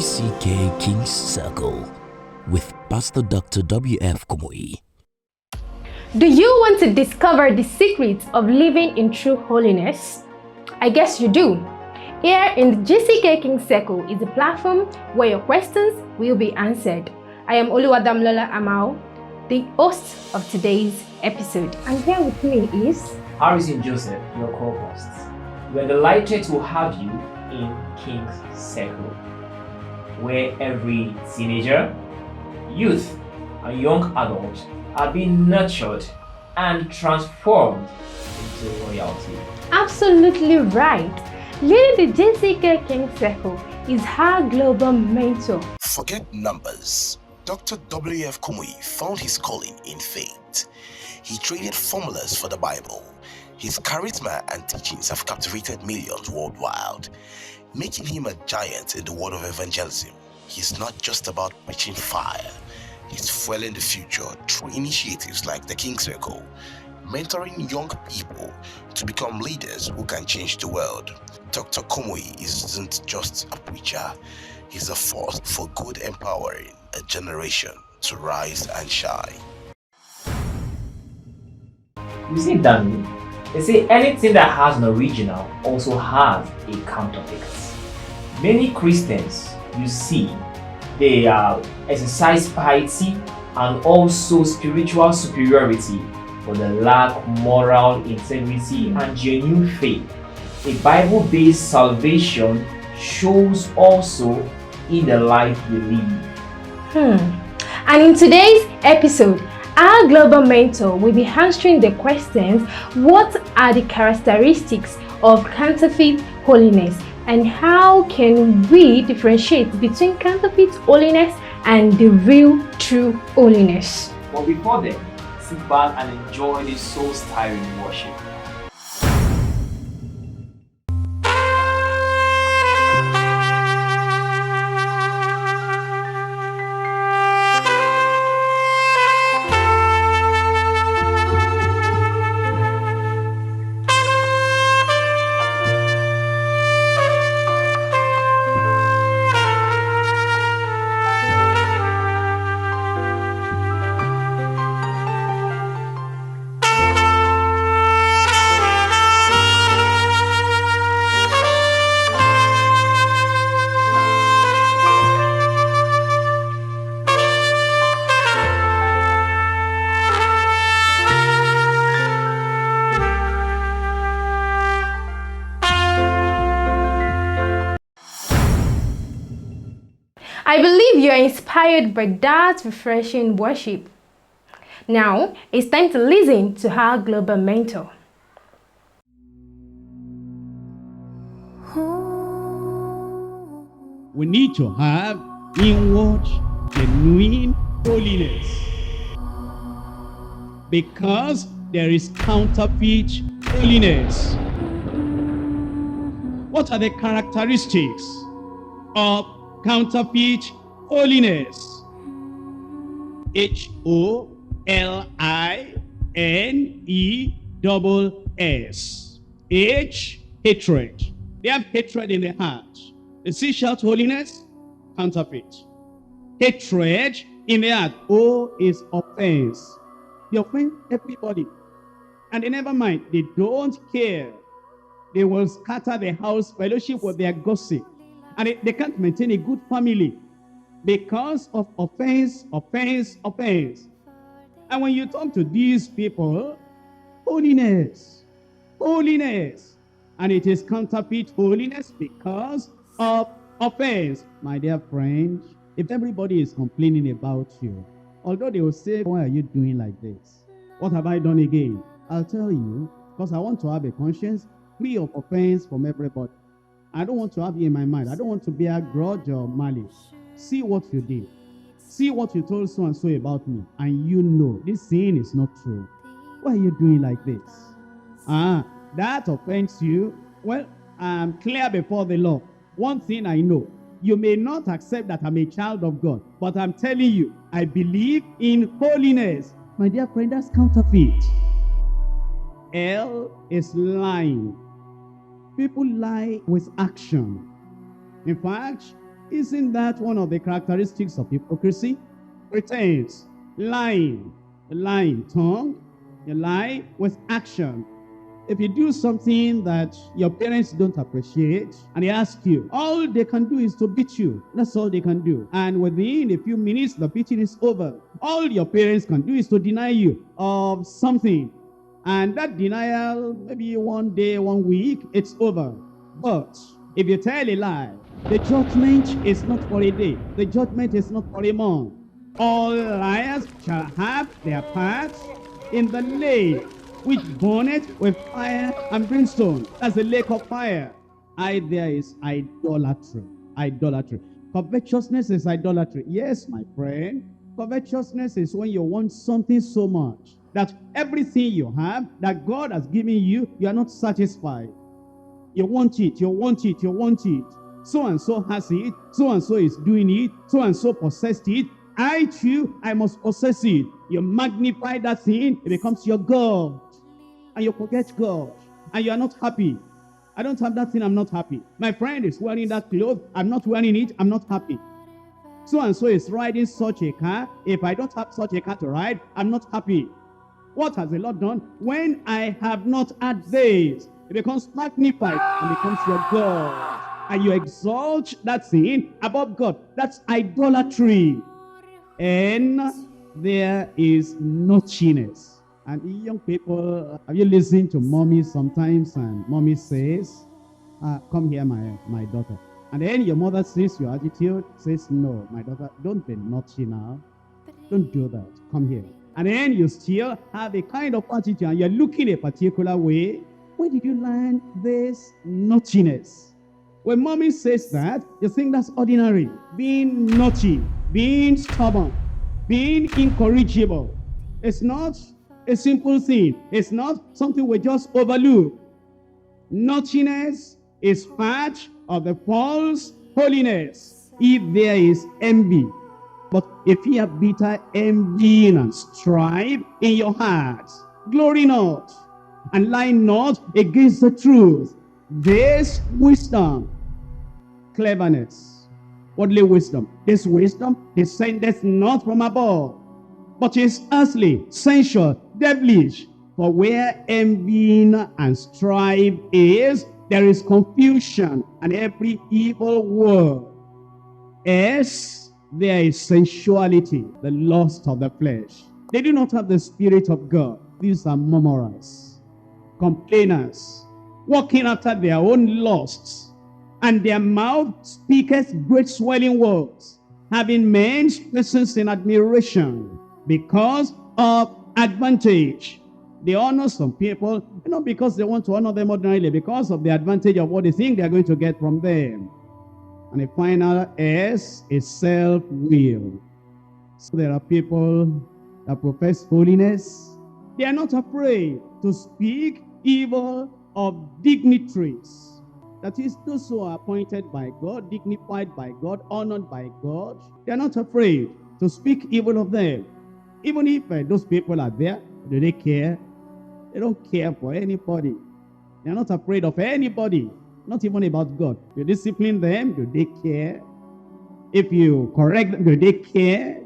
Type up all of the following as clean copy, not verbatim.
GCK King's Circle with Pastor Dr. W.F Kumuyi. Do you want to discover the secrets of living in true holiness? I guess you do. Here in the GCK King's Circle is a platform where your questions will be answered. I am Oluwadamlola Amao, the host of today's episode. And here with me is Harrison Joseph, your co-host. We're delighted to have you in King's Circle, where every teenager, youth, and young adult are being nurtured and transformed into royalty. absolutely right. Leading the GCK King's Circle is our global mentor. Forget numbers. Dr. W.F Kumuyi found his calling in faith. He traded formulas for the Bible. His charisma and teachings have captivated millions worldwide, making him a giant in the world of evangelism. He's not just about preaching fire. He's fueling the future through initiatives like the King's Circle, mentoring young people to become leaders who can change the world. Dr. Kumuyi isn't just a preacher. He's a force for good, empowering a generation to rise and shine. You see, Danny, they say anything that has an original also has a counterfeit. Many Christians, you see, they exercise piety and also spiritual superiority, but they lack moral integrity and genuine faith. A Bible-based salvation shows also in the life we live. And in today's episode, our global mentor will be answering the questions: what are the characteristics of counterfeit holiness, and how can we differentiate between counterfeit holiness and the real true holiness? But before then, sit back and enjoy this soul-stirring worship. I believe you are inspired by that refreshing worship. Now, it's time to listen to our global mentor. We need to have inward, genuine holiness, because there is counterfeit holiness. What are the characteristics of counterfeit holiness? HOLINESS. H, hatred. They have hatred in their heart. The C shout holiness, counterfeit. Hatred in their heart. O is offense. They offend everybody. And they never mind. They don't care. They will scatter the house fellowship with their gossip. And they can't maintain a good family because of offense, offense, offense. And when you talk to these people, holiness, holiness. And it is counterfeit holiness because of offense. My dear friend, if everybody is complaining about you, although they will say, why are you doing like this? What have I done again? I'll tell you, because I want to have a conscience free of offense from everybody. I don't want to have you in my mind. I don't want to bear grudge or malice. See what you did. See what you told so and so about me. And you know this sin is not true. Why are you doing like this? That offends you. Well, I'm clear before the law. One thing I know. You may not accept that I'm a child of God. But I'm telling you, I believe in holiness. My dear friend, that's counterfeit. L is lying. People lie with action. In fact, Isn't that one of the characteristics of hypocrisy? Pretense, lying, a lying tongue, you lie with action. If you do something that your parents don't appreciate and they ask you, all they can do is to beat you. That's all they can do. And within a few minutes, the beating is over. All your parents can do is to deny you of something. And that denial, maybe one day, 1 week, it's over. But if you tell a lie, the judgment is not for a day. The judgment is not for a month. All liars shall have their part in the lake, which burneth with fire and brimstone. That's the lake of fire. There is idolatry. Idolatry. Covetousness is idolatry. Yes, my friend. Covetousness is when you want something so much that everything you have that God has given you, you are not satisfied. You want it, you want it, you want it. So and so has it, so and so is doing it, so and so possessed it. I too, I must possess it. You magnify that thing, it becomes your God. And you forget God. And you are not happy. I don't have that thing, I'm not happy. My friend is wearing that clothes, I'm not wearing it, I'm not happy. So and so is riding such a car. If I don't have such a car to ride, I'm not happy. What has the Lord done? When I have not had this, it becomes magnified and becomes your God. And you exalt that thing above God. That's idolatry. And there is naughtiness. And young people, have you listened to mommy sometimes? And mommy says, come here, my daughter. And then your mother sees your attitude, says, no, my daughter, don't be naughty now. Don't do that. Come here. And then you still have a kind of attitude and you're looking a particular way. Where did you learn this naughtiness? When mommy says that, you think that's ordinary. Being naughty, being stubborn, being incorrigible. It's not a simple thing. It's not something we just overlook. Naughtiness is part of the false holiness. If there is envy, but if you have bitter envy and strife in your heart, glory not, and lie not against the truth. This wisdom, cleverness, worldly wisdom, this wisdom descendeth not from above, but is earthly, sensual, devilish. For where envy and strife is, there is confusion and every evil word. As there is sensuality, the lust of the flesh. They do not have the Spirit of God. These are murmurers, complainers, walking after their own lusts, and their mouth speaketh great swelling words, having men's persons in admiration, because of advantage. They honor some people, not because they want to honor them ordinarily, because of the advantage of what they think they are going to get from them. And the final S is self-will. So there are people that profess holiness. They are not afraid to speak evil of dignitaries. That is, those who are appointed by God, dignified by God, honored by God. They are not afraid to speak evil of them. Even if those people are there, do they care? They don't care for anybody. They are not afraid of anybody. Not even about God. You discipline them, do they care? If you correct them, do they care?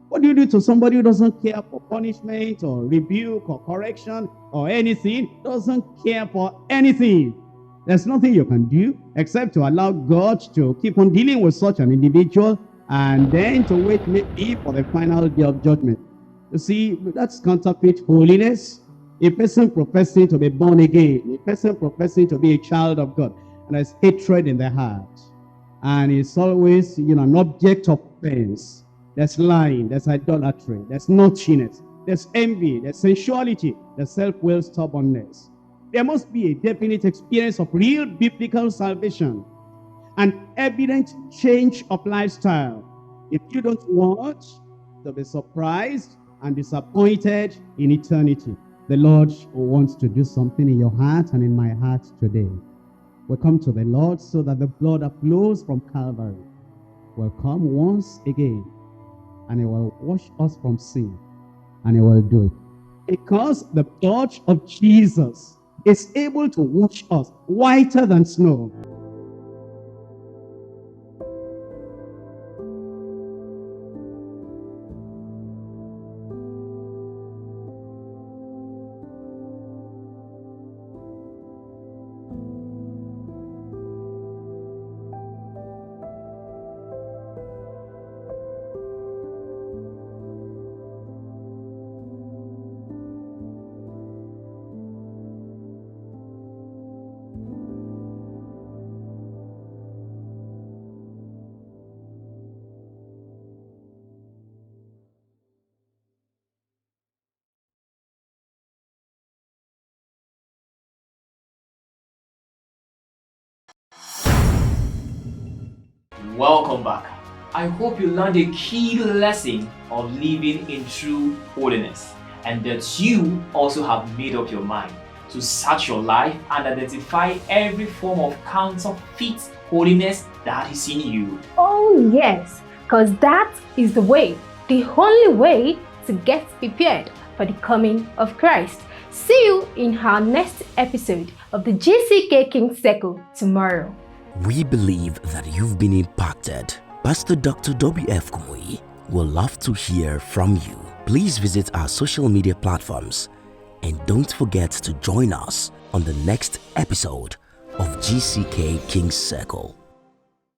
What do you do to somebody who doesn't care for punishment or rebuke or correction or anything? Doesn't care for anything. There's nothing you can do except to allow God to keep on dealing with such an individual and then to wait maybe for the final day of judgment. You see, that's counterfeit holiness. A person professing to be born again, a person professing to be a child of God, and there's hatred in their heart. And it's always, an object of offense. There's lying, there's idolatry, there's naughtiness, there's envy, there's sensuality, there's self-will, stubbornness. There must be a definite experience of real biblical salvation, an evident change of lifestyle. If you don't want to be surprised and disappointed in eternity, the Lord wants to do something in your heart and in my heart today. We'll come to the Lord so that the blood that flows from Calvary will come once again, and it will wash us from sin, and it will do it. Because the blood of Jesus is able to wash us whiter than snow. Welcome back. I hope you learned a key lesson of living in true holiness, and that you also have made up your mind to search your life and identify every form of counterfeit holiness that is in you. Oh yes, because that is the only way to get prepared for the coming of Christ. See you in our next episode of the GCK-KC Circle tomorrow. We believe that you've been impacted. Pastor Dr. W.F Kumuyi will love to hear from you. Please visit our social media platforms and don't forget to join us on the next episode of GCK-KC Circle.